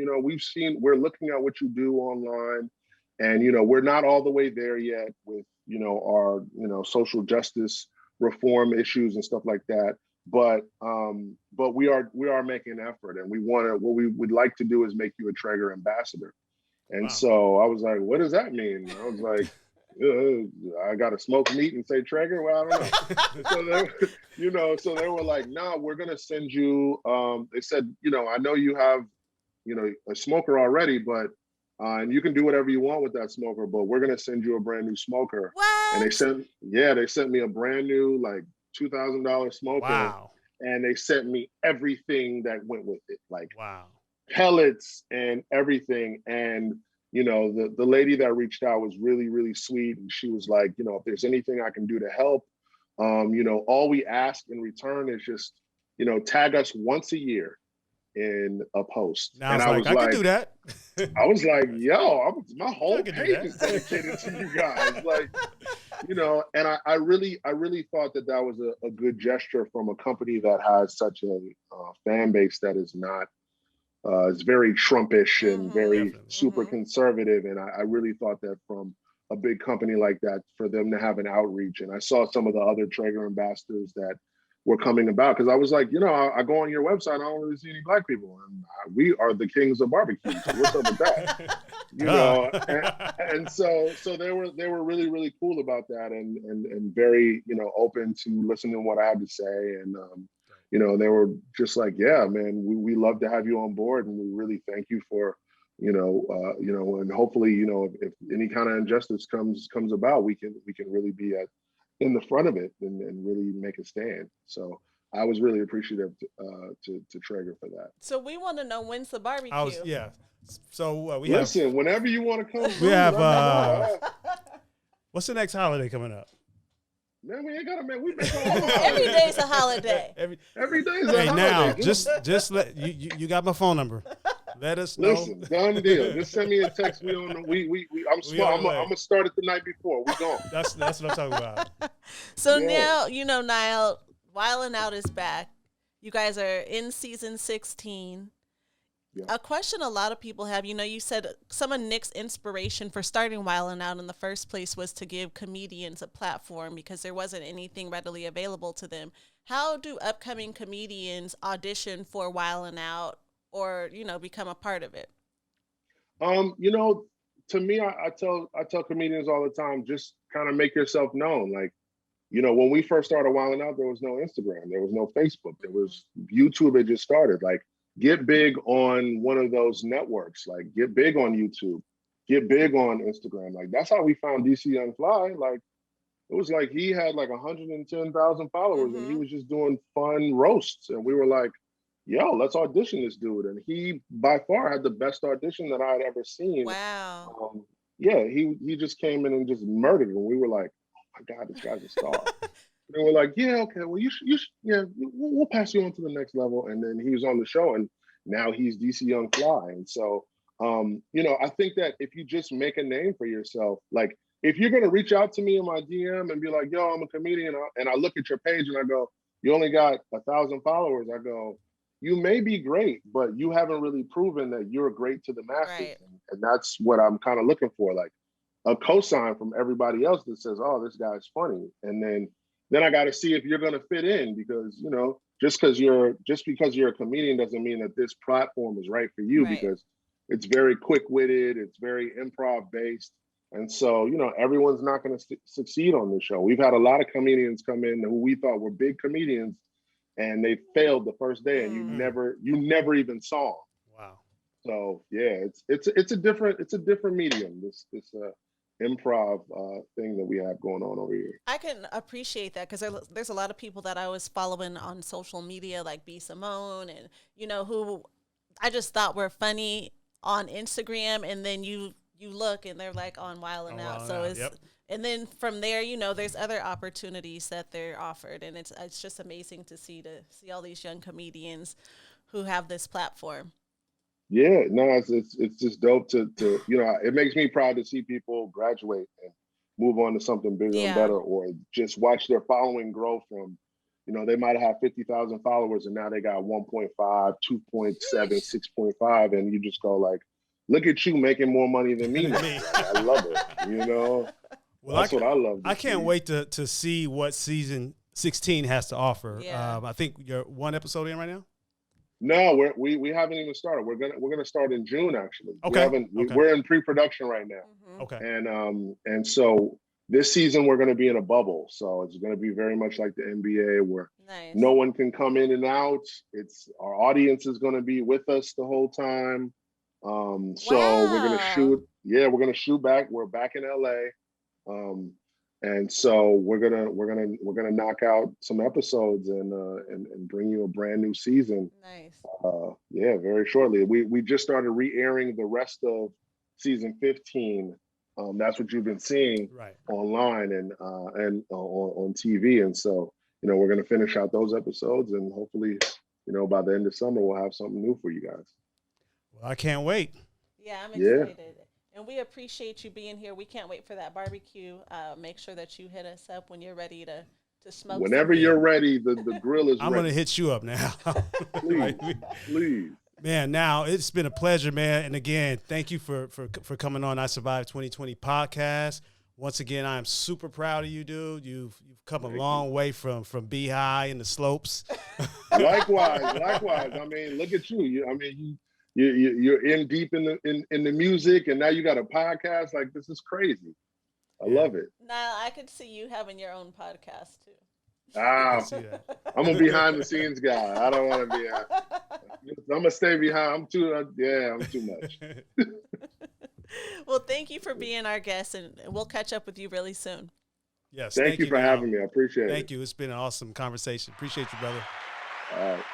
Speaker 5: we're looking at what you do online, and we're not all the way there yet with our social justice reform issues and stuff like that. But we are making an effort, and what we would like to do is make you a Traeger ambassador. And so I was like, what does that mean? I was like, I got to smoke meat and say Traeger? Well, I don't know. So they were like, no, we're going to send you, they said, I know you have, a smoker already, but, and you can do whatever you want with that smoker, but we're going to send you a brand new smoker.
Speaker 1: What?
Speaker 5: And they sent me a brand new, like, $2,000 smoker.
Speaker 3: Wow.
Speaker 5: And they sent me everything that went with it, like pellets and everything. And the lady that reached out was really, really sweet, and she was like, if there's anything I can do to help, all we ask in return is just tag us once a year in a post.
Speaker 3: Now, and I was like, I can do that.
Speaker 5: I was like, yo, my whole page is dedicated to you guys, like. And I really thought that was a good gesture from a company that has such a fan base that is not, is very Trumpish and very super conservative. And I really thought that from a big company like that, for them to have an outreach. And I saw some of the other Traeger ambassadors that were coming about, because I was like, I go on your website, I don't really see any black people, and we are the kings of barbecue. So what's up with that? And so they were really, really cool about that, and very open to listening to what I had to say, and they were just like, yeah, man, we love to have you on board, and we really thank you for and hopefully if any kind of injustice comes about, we can really be in the front of it and really make a stand. So I was really appreciative to Traeger for that.
Speaker 1: So we want to know, when's the barbecue?
Speaker 3: So we
Speaker 5: listen, whenever you want to come.
Speaker 3: We have what's the next holiday coming up?
Speaker 5: Man, we ain't got to, man. We've been
Speaker 1: every day's a holiday.
Speaker 5: Every day is a holiday.
Speaker 3: Now, just let you got my phone number. Let us know.
Speaker 5: Listen, done deal. Just send me a text. I'm smart. I'm gonna start it the night before. We gone.
Speaker 3: That's what I'm talking about.
Speaker 1: So now, Nile, Wildin' Out is back. You guys are in season 16. Yeah. A question a lot of people have, you said some of Nick's inspiration for starting Wildin' Out in the first place was to give comedians a platform because there wasn't anything readily available to them. How do upcoming comedians audition for Wildin' Out or, become a part of it?
Speaker 5: To me, I tell comedians all the time, just kind of make yourself known. Like, when we first started Wildin' Out, there was no Instagram, there was no Facebook, there was YouTube had just started. Like, get big on one of those networks, like get big on YouTube, get big on Instagram. Like, that's how we found DC Young Fly. Like, it was like he had like 110,000 followers and he was just doing fun roasts. And we were like, yo, let's audition this dude. And he by far had the best audition that I had ever seen.
Speaker 1: Wow.
Speaker 5: He just came in and just murdered it. And we were like, oh my God, this guy's a star. And we're like, yeah, okay, well, you should, we'll pass you on to the next level. And then he was on the show, and now he's DC Young Fly. And so, I think that if you just make a name for yourself, like if you're gonna reach out to me in my DM and be like, yo, I'm a comedian, and I look at your page and I go, you only got 1,000 followers. I go, you may be great, but you haven't really proven that you're great to the masses. Right. And that's what I'm kind of looking for, like a cosign from everybody else that says, oh, this guy's funny. And then I got to see if you're going to fit in, because, just because you're a comedian doesn't mean that this platform is right for you, right. Because it's very quick-witted, it's very improv-based. And so, everyone's not going to succeed on this show. We've had a lot of comedians come in who we thought were big comedians, and they failed the first day, and you never even saw them. Wow. So yeah, it's a different medium. This improv thing that we have going on over here.
Speaker 1: I can appreciate that, because there's a lot of people that I was following on social media, like B. Simone, and who I just thought were funny on Instagram, and then you look and they're like on Wildin' Out. So it's and then from there, there's other opportunities that they're offered, and it's just amazing to see all these young comedians who have this platform.
Speaker 5: Yeah, no, it's just dope to it makes me proud to see people graduate and move on to something bigger and better, or just watch their following grow from, they might have 50,000 followers and now they got 1.5, 2.7, 6.5, and you just go like, look at you making more money than me. I love it, Well, that's what I love.
Speaker 3: I can't wait to see what season 16 has to offer. Yeah. I think you're one episode in right now.
Speaker 5: No, we haven't even started. We're gonna start in June, actually.
Speaker 3: Okay.
Speaker 5: We're in pre-production right now.
Speaker 1: Mm-hmm.
Speaker 3: Okay.
Speaker 5: And so this season we're gonna be in a bubble. So it's gonna be very much like the NBA, where no one can come in and out. It's our audience is gonna be with us the whole time. So we're gonna shoot. Yeah, we're gonna shoot back. We're back in LA. And so we're gonna knock out some episodes and bring you a brand new season.
Speaker 1: Nice.
Speaker 5: Very shortly. We just started re-airing the rest of season 15. That's what you've been seeing online and on TV. And so we're gonna finish out those episodes, and hopefully by the end of summer we'll have something new for you guys.
Speaker 3: Well, I can't wait.
Speaker 1: Yeah, I'm excited. Yeah. And we appreciate you being here. We can't wait for that barbecue. Make sure that you hit us up when you're ready to smoke.
Speaker 5: Whenever you're ready, the grill is ready.
Speaker 3: I'm going to hit you up now.
Speaker 5: Please.
Speaker 3: Man, now it's been a pleasure, man. And again, thank you for coming on I Survived 2020 podcast. Once again, I am super proud of you, dude. You've come a long way from Beehive and the slopes.
Speaker 5: Likewise. I mean, look at you. You're in deep in the music, and now you got a podcast. Like, this is crazy. I love it.
Speaker 1: Nile, I could see you having your own podcast too.
Speaker 5: I'm a behind the scenes guy. I don't want to be. I'm gonna stay behind. I'm too much.
Speaker 1: Well, thank you for being our guest, and we'll catch up with you really soon.
Speaker 3: Yes.
Speaker 5: Thank you for having me. I appreciate it.
Speaker 3: Thank you. It's been an awesome conversation. Appreciate you, brother.
Speaker 5: All right.